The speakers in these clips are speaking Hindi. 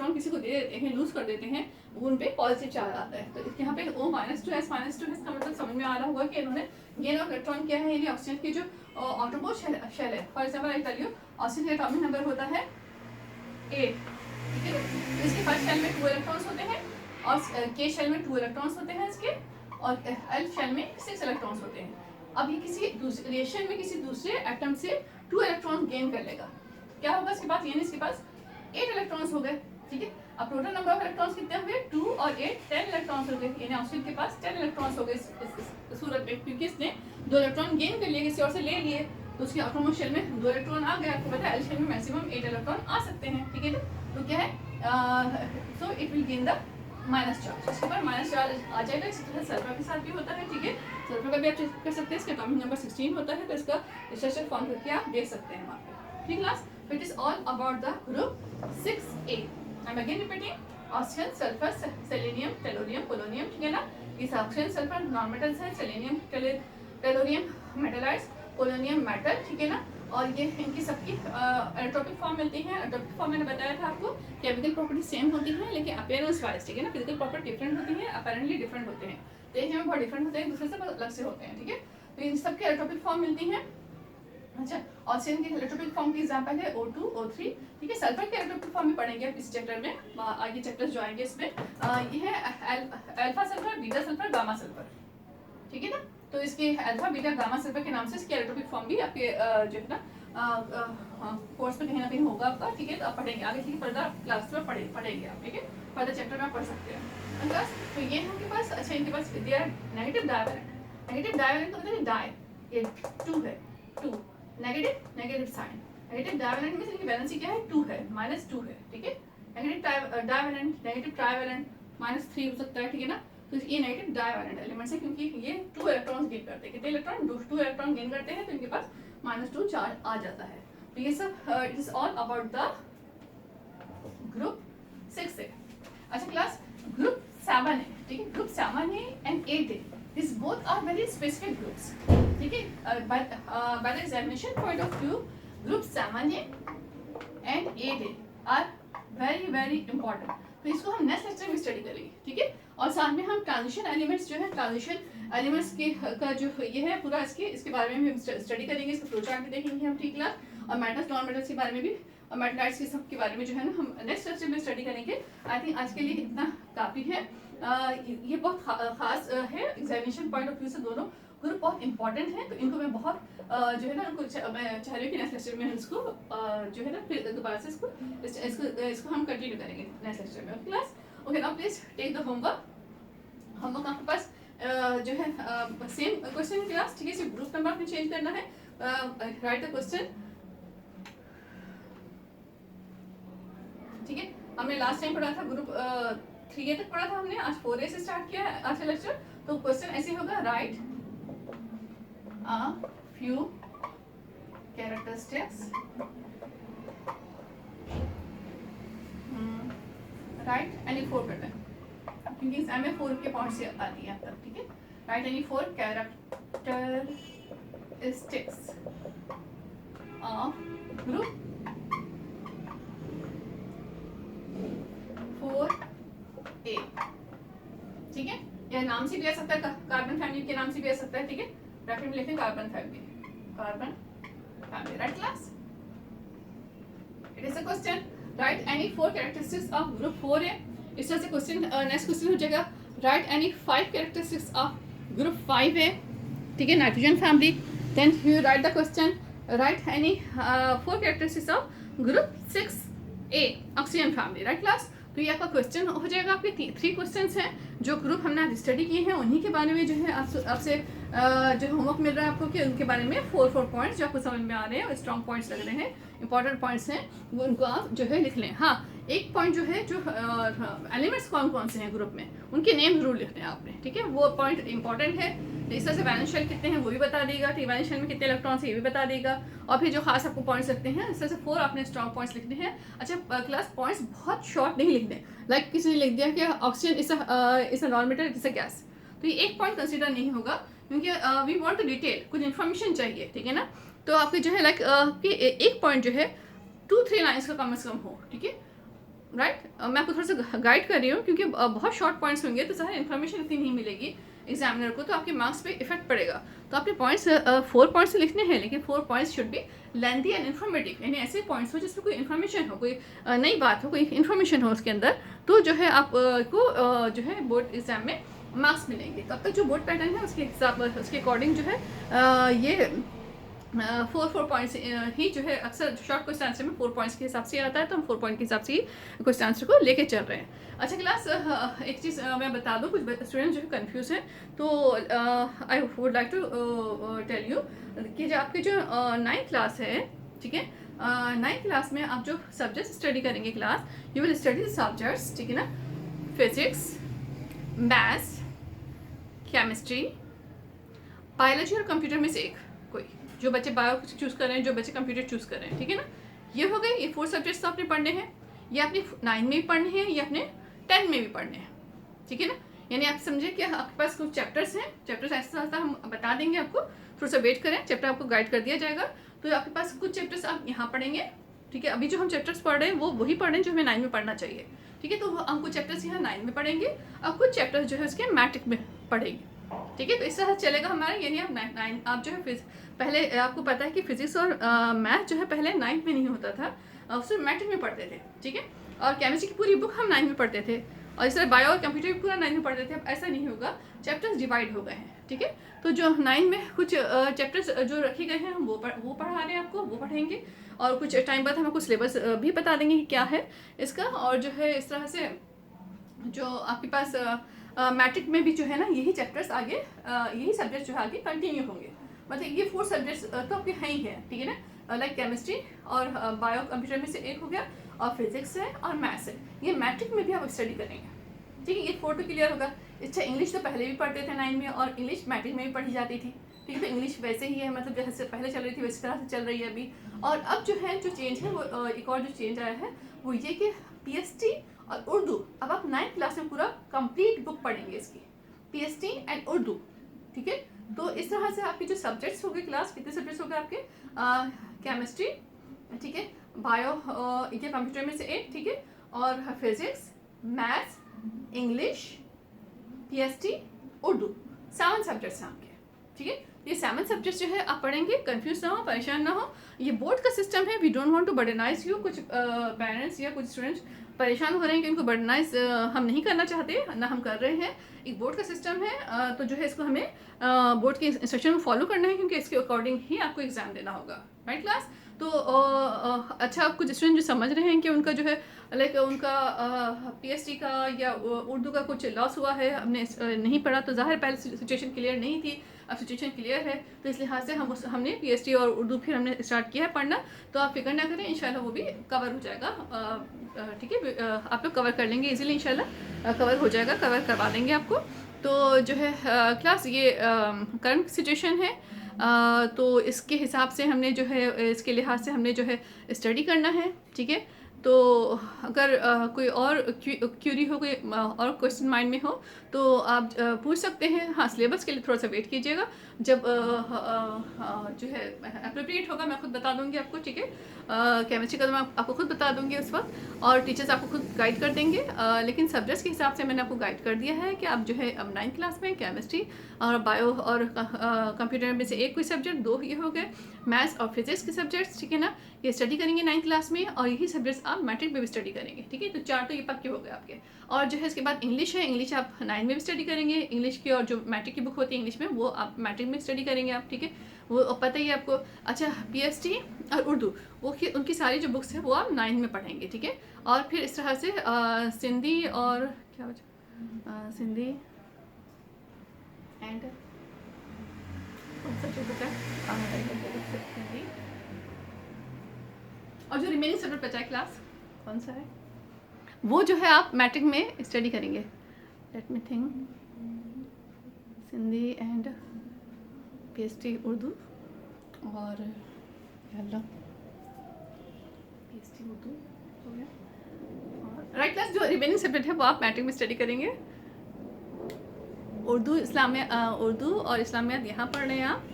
इलेक्ट्रॉन किसी को दे देते हैं, लूज कर देते हैं, उन पे पॉजिटिव चार्ज आता है। तो यहाँ पे O -2s का मतलब समझ में आ रहा होगा कि इन्होंने गेन ऑफ इलेक्ट्रॉन क्या है, यानी ऑक्सीजन की जो आउटरमोस्ट शेल है। For example I tell you oxygen का एटॉमिक नंबर होता है 8, ठीक है। तो इसके फर्स्ट शेल में 2 इलेक्ट्रॉन्स होते हैं और के शेल में 2 इलेक्ट्रॉन्स होते हैं इसके, और एल शेल में 6 इलेक्ट्रॉन्स होते हैं। अब ये किसी दूसरे रिएक्शन में किसी दूसरे एटम से 2 इलेक्ट्रॉन गेन कर लेगा, क्या होगा इसके पास, यानी इसके पास 8 इलेक्ट्रॉन्स हो गए, ठीक है। अब टोटल नंबर ऑफ इलेक्ट्रॉन्स कितने हुए, 2 और 8 10 इलेक्ट्रॉन्स हो गए, यानी ऑक्सीजन के पास 10 इलेक्ट्रॉन्स हो गए इस सूरत में, क्योंकि इसने 2 इलेक्ट्रॉन गेन कर लिए किसी और से ले लिए, तो उसकी आटोमोस्ट शेल में 2 इलेक्ट्रॉन आ गए। आपको पता है एल शेल में मैक्सिमम 8 इलेक्ट्रॉन आ सकते हैं, ठीक है। तो क्या है, so it will gain the minus charge, इसके ऊपर माइनस चार्ज आ जाएगा। इसी तरह सल्फर के साथ भी होता है, ठीक है। सल्फर का भी आप चेक कर सकते हैं, इसका एटॉमिक नंबर 16 होता है, तो इसका स्ट्रक्चर फॉर्म करके आप देख सकते हैं वहाँ पे, ठीक class. It is all about the group 6A। I am again repeating, oxygen, sulphur, selenium, tellurium, polonium, ठीक है ना। इस ऑक्सीजन सल्फर नॉन मेटल्स है, सेलेनियम टेलोरियम मेटलाइट्स, पोलोनियम मेटल, ठीक है ना। और ये इनकी सबकी एलोट्रोपिक फॉर्म मिलती है। एलोट्रोपिक फॉर्म मैंने बताया था आपको, केमिकल प्रॉपर्टी सेम होती है लेकिन अपीयरेंस वाइज, ठीक है ना, फिजिकल प्रॉपर्टी डिफरेंट होती है, अपेरेंटली डिफरेंट होते हैं, देखने में बहुत डिफरेंट होते हैं, दूसरे से बहुत अलग से होते हैं, ठीक है। तो इन सबके एलोट्रोपिक फॉर्म मिलती हैं। अच्छा, ऑक्सीजन की एलोट्रोपिक फॉर्म की एग्जांपल है O2, O3, ठीक है। सल्फर के एलोट्रोपिक फॉर्म भी पढ़ेंगे आप इस चैप्टर में, आगे चैप्टर्स जो आएंगे इसमें। ये है alpha sulphur, beta sulphur, gamma sulphur, ठीक है ना। तो इसके अल्फा बीटा गामा सल्फर के नाम से इसके एलोट्रोपिक फॉर्म भी आपके जो है ना कोर्स में कहीं ना कहीं होगा आपका, ठीक है। तो आप पढ़ेंगे आगे, ठीक है, फर्दर क्लास में पढ़ेंगे आप, ठीक है, फर्दर चैप्टर में आप पढ़ सकते हैं क्लास। तो ये है उनके पास। अच्छा, इनके पास दे आर नेगेटिव डायवैलेंट। नेगेटिव डायवैलेंट तो मतलब डाई, ये 2 है, 2 नेगेटिव साइन। नेगेटिव डायवैलेंट में इनकी वैलेंसी क्या है, 2 है, -2 है, ठीक है। नेगेटिव डायवैलेंट, नेगेटिव ट्राइवैलेंट -3 हो सकता है, ठीक है ना। तो ये नेगेटिव डायवैलेंट एलिमेंट्स है, क्योंकि ये 2 इलेक्ट्रॉन्स गेन करते हैं। कितने इलेक्ट्रॉन, 2 इलेक्ट्रॉन गेन करते हैं, तो इनके पास -2 चार्ज आ जाता है। तो ये सब it is all about the group 6A। अच्छा क्लास, ग्रुप 7A, ठीक है। Group 7A and 8A, this both are very specific groups, ठीक है। By the examination point of view, group 7A and 8A are very important. तो इसको हम नेक्स्ट लेक्चर में स्टडी करेंगे, ठीक है। और साथ में हम ट्रांजिशन एलिमेंट्स जो है, ट्रांजिशन एलिमेंट्स के का जो ये है पूरा इसके बारे में भी स्टडी करेंगे, इसका फ्लो चार्ट भी देखेंगे हम, ठीक क्लास। और मेटल्स, नॉन मेटल्स के बारे में भी, और मेटलाइट्स के सब के बारे में जो है ना हम नेक्स्ट लेक्चर में स्टडी करेंगे। आई थिंक आज के लिए इतना काफ़ी है। ये बहुत खास है एग्जामिनेशन पॉइंट ऑफ व्यू से, दोनों ग्रुप बहुत इंपॉर्टेंट है। तो इनको मैं बहुत जो है ना उनको मैं चाह रही हूँ कि नेक्स्ट लेक्चर में इसको जो है ना फिर दोबारा से इसको हम कंटिन्यू करेंगे नेक्स्ट लेक्चर में, class. Okay, now please take the homework. Homework आपके पास जो है सेम क्वेश्चन क्लास, ठीक है। सिर्फ ग्रुप नंबर में चेंज करना है। राइट द क्वेश्चन, ठीक है। हमने लास्ट टाइम पढ़ा था ग्रुप 3A तक पढ़ा था हमने, आज 4A से स्टार्ट किया है आज का लेक्चर। तो क्वेश्चन ऐसे होगा, right a few characteristics, right any 4 pattern, क्योंकि एग्जाम में 4 के पॉइंट से आती है तब, ठीक है। Right any 4 characteristics of group 4A, ठीक है। या नाम से भी आ सकता है, कार्बन फैमिली के नाम से भी आ सकता है, ठीक है। ब्रैकेट में लिखें carbon family, carbon family, right class. It is a question, right any 4 characteristics of group 4A। इस तरह से क्वेश्चन नेक्स्ट क्वेश्चन हो जाएगा, right any 5 characteristics of group 5A, ठीक है, nitrogen family. Then you write the question, right any 4 characteristics of group 6A, oxygen family, right class. तो ये आपका क्वेश्चन हो जाएगा। आपके 3 क्वेश्चंस हैं जो ग्रुप हमने आज स्टडी किए हैं, उन्हीं के बारे में जो है आपसे जो होमवर्क मिल रहा है आपको कि उनके बारे में 4 पॉइंट्स जो आपको समझ में आ रहे हैं और स्ट्रॉन्ग पॉइंट्स लग रहे हैं, इंपॉर्टेंट पॉइंट्स हैं, वो उनको आप जो है लिख लें। हाँ, एक पॉइंट जो है, जो एलिमेंट्स कौन कौन से हैं ग्रुप में, उनके नेम जरूर लिखने हैं आपने, ठीक है। वो पॉइंट इंपॉर्टेंट है। इस तरह से वैलेंस शेल कितने हैं वो भी बता देगा, ठीक, वैलेंस शेल में कितने इलेक्ट्रॉन्स हैं ये भी बता देगा। और फिर जो खास आपको पॉइंट्स लगते हैं, इस तरह से 4 आपने स्ट्रॉन्ग पॉइंट्स लिखने हैं। अच्छा क्लास, पॉइंट्स बहुत शॉर्ट नहीं लिखने, लाइक किसी ने लिख दिया कि oxygen is a non metal, is a gas, तो ये एक पॉइंट कंसिडर नहीं होगा, क्योंकि वी वांट द डिटेल, कुछ इन्फॉर्मेशन चाहिए, ठीक है ना। तो आपके जो है लाइक कि एक पॉइंट जो है 2-3 लाइन्स का कम से कम हो, ठीक है। राइट मैं आपको थोड़ा सा गाइड कर रही हूँ क्योंकि बहुत शॉर्ट पॉइंट्स होंगे तो सारी इन्फॉर्मेशन इतनी नहीं मिलेगी एग्जामिनर को, तो आपके मार्क्स पे इफेक्ट पड़ेगा। तो आपने पॉइंट्स 4 पॉइंट्स लिखने हैं, लेकिन 4 points should be lengthy and informative, यानी ऐसे पॉइंट्स हो जिसमें कोई इन्फॉर्मेशन हो, कोई नई बात हो, कोई इन्फॉर्मेशन हो उसके अंदर, तो जो है आपको जो है बोर्ड एग्जाम में मार्क्स मिलेंगे। तब तक जो बोर्ड पैटर्न है उसके हिसाब उसके अकॉर्डिंग जो है ये 4 पॉइंट्स ही जो है अक्सर शॉर्ट क्वेश्चन आंसर में 4 पॉइंट्स के हिसाब से आता है, तो हम 4 पॉइंट के हिसाब से ही क्वेश्चन आंसर को लेके चल रहे हैं। अच्छा क्लास एक चीज़ मैं बता दूं, कुछ स्टूडेंट जो है कंफ्यूज हैं, तो I would like to tell you कि जो आपकी जो 9th क्लास है, ठीक है, 9th क्लास में आप जो सब्जेक्ट स्टडी करेंगे class, you will study the subjects, ठीक है ना, फिजिक्स, मैथ्स, केमिस्ट्री, बायोलॉजी और कंप्यूटर में से एक कोई, जो बच्चे बायो चूज़ कर रहे हैं, जो बच्चे कंप्यूटर चूज़ कर रहे हैं, ठीक है ना। ये हो गए, ये 4 सब्जेक्ट्स तो आपने पढ़ने हैं, ये आपने 9 में भी पढ़ने हैं, ये आपने 10 में भी पढ़ने हैं, ठीक है ना। यानी आप समझे कि आपके पास कुछ चैप्टर्स हैं, चैप्टर्स ऐसा ऐसा हम बता देंगे आपको, थोड़ा सा वेट करें, चैप्टर आपको गाइड कर दिया जाएगा। तो आपके पास कुछ चैप्टर्स आप यहाँ पढ़ेंगे, ठीक है। अभी जो हम चैप्टर्स पढ़ रहे हैं वो वही पढ़ रहे हैं जो हमें 9 में पढ़ना चाहिए, ठीक है। तो हम कुछ चैप्टर्स यहाँ 9 में पढ़ेंगे और कुछ चैप्टर्स जो है उसके मैट्रिक में पढ़ेंगे, ठीक है। तो इस तरह चलेगा हमारा, यानी आप 9 आप जो है पहले आपको पता है कि फिजिक्स और मैथ जो है पहले 9th में नहीं होता था, उसमें मैट्रिक में पढ़ते थे, ठीक है। और केमिस्ट्री की पूरी बुक हम 9 में पढ़ते थे, और इस तरह बायो और कंप्यूटर भी पूरा 9 में पढ़ते थे। अब ऐसा नहीं होगा, चैप्टर्स डिवाइड हो गए हैं, ठीक है। तो जो 9 में कुछ चैप्टर्स जो रखे गए हैं हम वो पढ़ा रहे हैं आपको, वो पढ़ेंगे, और कुछ टाइम बाद हम आपको सिलेबस भी बता देंगे कि क्या है इसका। और जो है इस तरह से जो आपके पास मैट्रिक में भी जो है ना यही चैप्टर्स आगे यही सब्जेक्ट जो है आगे कंटिन्यू होंगे। मतलब ये 4 सब्जेक्ट्स तो आपके हैं ही है, ठीक है ना, लाइक केमिस्ट्री और बायो कंप्यूटर में से एक हो गया, और फिजिक्स है और मैथ्स है, ये मैट्रिक में भी आप स्टडी करेंगे, ठीक है। ये 4 तो क्लियर होगा। अच्छा इंग्लिश तो पहले भी पढ़ते थे 9 में, और इंग्लिश मैट्रिक में भी पढ़ी जाती थी, ठीक है। तो इंग्लिश वैसे ही है, मतलब जैसे पहले चल रही थी वैसी तरह से चल रही है अभी। और अब जो है जो चेंज है वो एक और जो चेंज आया है वो ये कि पीएसटी और उर्दू, अब आप 9th क्लास में पूरा कंप्लीट बुक पढ़ेंगे इसकी, पीएसटी एंड उर्दू, ठीक है। तो इस तरह से आपके जो सब्जेक्ट्स हो गए क्लास, कितने सब्जेक्ट्स हो गए आपके, केमिस्ट्री, ठीक है, बायो ये कंप्यूटर में से एक, ठीक है, और physics, maths, English, PST, Urdu, 7 subjects हैं आपके, ठीक है। ये 7 सब्जेक्ट्स जो है आप पढ़ेंगे, कंफ्यूज ना हो, परेशान ना हो। ये बोर्ड का सिस्टम है, we don't want to burdenize you. कुछ पेरेंट्स या कुछ स्टूडेंट्स परेशान हो रहे हैं कि इनको बर्डनाइज हम नहीं करना चाहते, ना हम कर रहे हैं। एक बोर्ड का सिस्टम है, तो जो है इसको हमें बोर्ड के इंस्ट्रक्शन को फॉलो करना है, क्योंकि इसके अकॉर्डिंग ही आपको एग्जाम देना होगा, राइट क्लास। तो अच्छा आप कुछ स्टूडेंट जो समझ रहे हैं कि उनका जो है लाइक उनका पीएसटी का या उर्दू का कुछ लॉस हुआ है, हमने नहीं पढ़ा, तो ज़ाहिर पहले सिचुएशन क्लियर नहीं थी, अब सिचुएशन क्लियर है, तो इस लिहाज से हमने पीएसटी और उर्दू फिर हमने स्टार्ट किया है पढ़ना। तो आप फिक्र ना करें, इंशाल्लाह वो भी कवर हो जाएगा, ठीक है। आप लोग कवर कर लेंगे इजीली, इंशाल्लाह कवर हो जाएगा, कवर करवा देंगे आपको। तो जो है क्लास ये करंट सिचुएशन है, तो इसके हिसाब से हमने जो है इसके लिहाज से हमने जो है स्टडी करना है, ठीक है। तो अगर कोई और क्यूरी हो, कोई और क्वेश्चन माइंड में हो तो आप पूछ सकते हैं। हाँ सिलेबस के लिए थोड़ा सा वेट कीजिएगा, जब जो है अप्रोप्रिएट होगा मैं खुद बता दूंगी आपको, ठीक है। केमिस्ट्री का तो मैं आपको खुद बता दूंगी उस वक्त, और टीचर्स आपको खुद गाइड कर देंगे। लेकिन सब्जेक्ट्स के हिसाब से मैंने आपको गाइड कर दिया है कि आप जो है अब 9th क्लास में केमिस्ट्री और बायो और कंप्यूटर में से एक कोई सब्जेक्ट, 2 ये हो गए, मैथ्स और फिजिक्स के सब्जेक्ट्स, ठीक है ना, ये स्टडी करेंगे 9th क्लास में, और यही सब्जेक्ट्स आप मैट्रिक में भी स्टडी करेंगे, ठीक है। तो 4 तो ये पक्के हो गए आपके। और जो है इसके बाद इंग्लिश है, इंग्लिश आप 9 में भी स्टडी करेंगे, इंग्लिश की और जो मैट्रिक की बुक होती है इंग्लिश में वो आप मैट्रिक में स्टडी करेंगे आप, ठीक है, वो पता ही है आपको। अच्छा पीएसटी और उर्दू वो उनकी सारी जो बुक्स है वो आप 9 में पढ़ेंगे, ठीक है। और फिर इस तरह से सिंधी और क्या बचा, सिंधी एंड कौन सा जो बुक है, सिंधी, और जो रिमेनिंग सब्जेक्ट बचा है क्लास कौन सा है, वो जो है आप मैट्रिक में स्टडी करेंगे। Let me think, Sindhi and PST Urdu और पीएसटी उर्दू हो गया, और राइट क्लास जो रिमेनिंग सब्जेक्ट है वो आप मैट्रिक में स्टडी करेंगे। उर्दू उर्दू और इस्लामियात यहाँ पढ़ रहे हैं आप,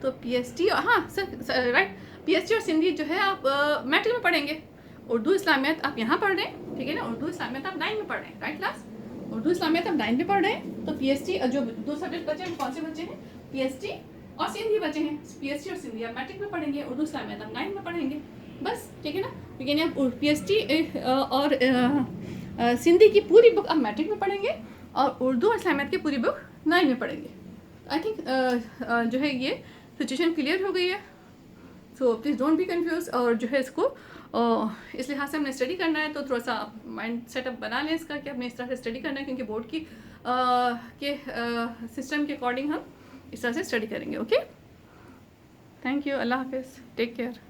तो पीएसटी और हाँ सर राइट, पीएसटी और सिंधी जो है आप मैट्रिक में पढ़ेंगे, उर्दू इस्लामियात आप यहाँ पढ़ रहे हैं, ठीक है ना। उर्दू इस्लामियत आप 9 में पढ़ रहे हैं, राइट क्लास, उर्दू इस्लामियत आप 9 में पढ़ रहे हैं। तो पीएसटी जो 2 सब्जेक्ट बचे हैं कौन से बचे हैं, पीएसटी और सिंधी बचे हैं। पीएसटी और सिंधी आप मैट्रिक में पढ़ेंगे, उर्दू इस्लामियत आप 9 में पढ़ेंगे, बस ठीक है ना। लेकिन आप पीएसटी और सिंधी की पूरी बुक आप मैट्रिक में पढ़ेंगे और उर्दू और इस्लामियत की पूरी बुक 9 में पढ़ेंगे। आई थिंक जो है ये सिचुएशन क्लियर हो गई है। So please don't be confuse. और जो है इसको इस लिहाज से हमने स्टडी करना है, तो थोड़ा सा माइंड सेटअप बना लें इसका कि हमने इस तरह से स्टडी करना है, क्योंकि बोर्ड की सिस्टम के अकॉर्डिंग हम इस तरह से स्टडी करेंगे। ओके, थैंक यू, अल्लाह हाफिज़, टेक केयर।